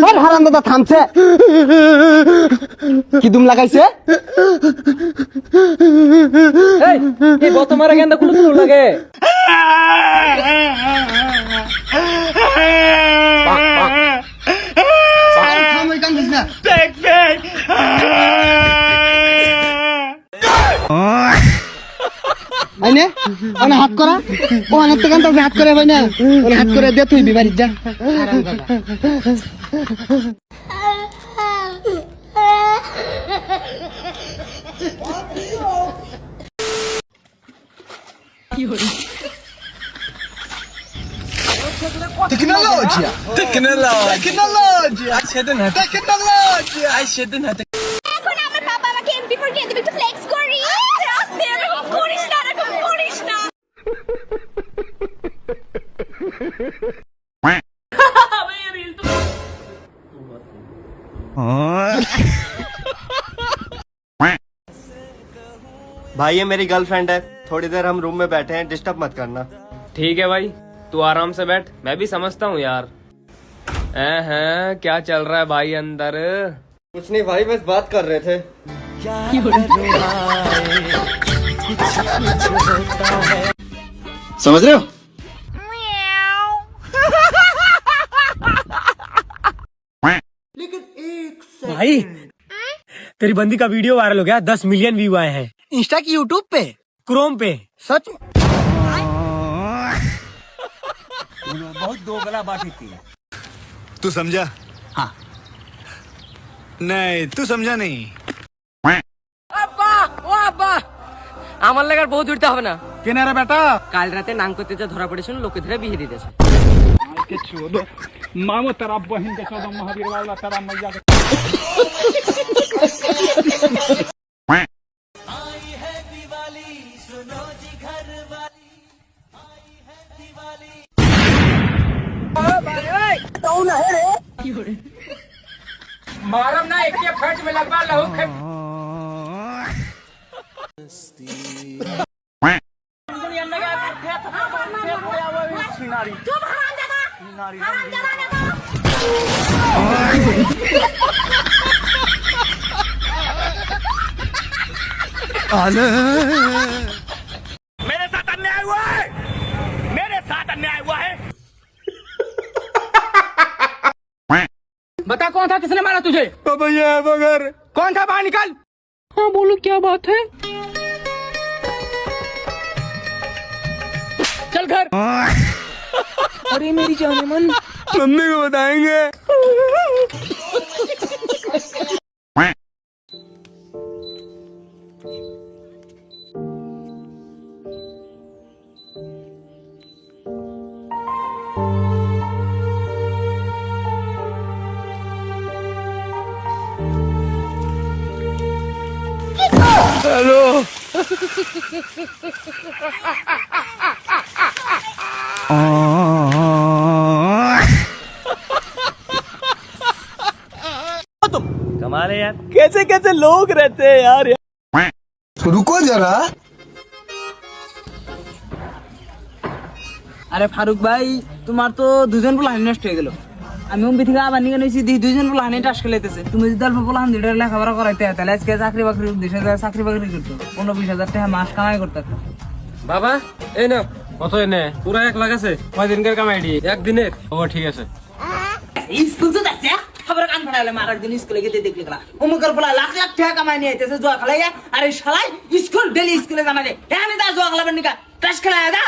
আর হারাম দাদা থামছে কি দুম লাগাইছে এই গত মারা গেন্দা কুলু কুলু লাগে আইনে ওনে হাত করা ও অনেক থেকে হাত করে ভাই না ওনে হাত করে দে তুই বিবাড়ি যা Tecnologia. এখন আমার বাবা আমাকে এমপি ফর কে দিবে একটু ফ্লেক্স করি রাস্তে এরকম করিস না এরকম করিস না भाई ये मेरी गर्लफ्रेंड है, थोड़ी देर हम रूम में बैठे हैं, डिस्टर्ब मत करना। ठीक है भाई, तू आराम से बैठ, मैं भी समझता हूँ यार। हैं क्या चल रहा है भाई अंदर? कुछ नहीं भाई, बस बात कर रहे थे। समझ रहे हो? भाई तेरी बंदी का वीडियो वायरल हो गया, 10 मिलियन व्यू आए हैं इंस्टा की यूट्यूब पे क्रोम पे। सच बहुत दोगला बात थी। तू समझा? हाँ। नहीं, तू समझा नहीं। আমার লাগার বউ ধরতে হবে না। কেনে রে বেটা কাল রাতে নাং করতে যা ধরা পড়েছিল, লোকে ধরে বিয়ে দিতেছে। मामो तेरा बहन के 14 महावीर वाला तेरा मैया के मारम ना एक के फट में लगवा लहू फेंक मेरे साथ अन्याय हुआ है, मेरे साथ अन्याय हुआ है। बता कौन था, किसने मारा तुझे? भैया बगर कौन था, बाहर निकल। हाँ बोलो क्या बात है? चल घर। अरे मेरी जाने मन, मम्मी को बताएंगे। हेलो कमाल है यार, कैसे कैसे लोग रहते हैं यार। रुको जरा। আরে ফারুক ভাই তোমার তো দুজন পোলা নষ্ট হয়ে গেল আমি ওম বিথিকা আবার নিয়ে নিয়েছি দুজন পোলা হানি টাস খেলাইতেছে তুমি যদি অল্প পোলা হানি এটা লেখাপড়া করাইতে তাহলে আজকে চাকরি বাকরি দেশে চাকরি বাকরি করতো 15-20 হাজার টাকা মাস কামাই করতে বাবা এই না কত এনে পুরা 1 লাখ আছে, কয়দিনকার কামাইডি? একদিনের। ও ঠিক আছে। স্কুল তো যাচ্ছে খবর কান ফাড়ালে মারার দিন স্কুলে গিয়ে দেখলি গলা অমুকের পোলা লাখ লাখ টাকা কামাই নিয়ে আইতেছে জুয়া খেলাইয়া আর এই শালাই স্কুল ডেলি স্কুলে জানা দে আমি দা জুয়া খেলাবেন নিকা টাস খেলাইয়া দা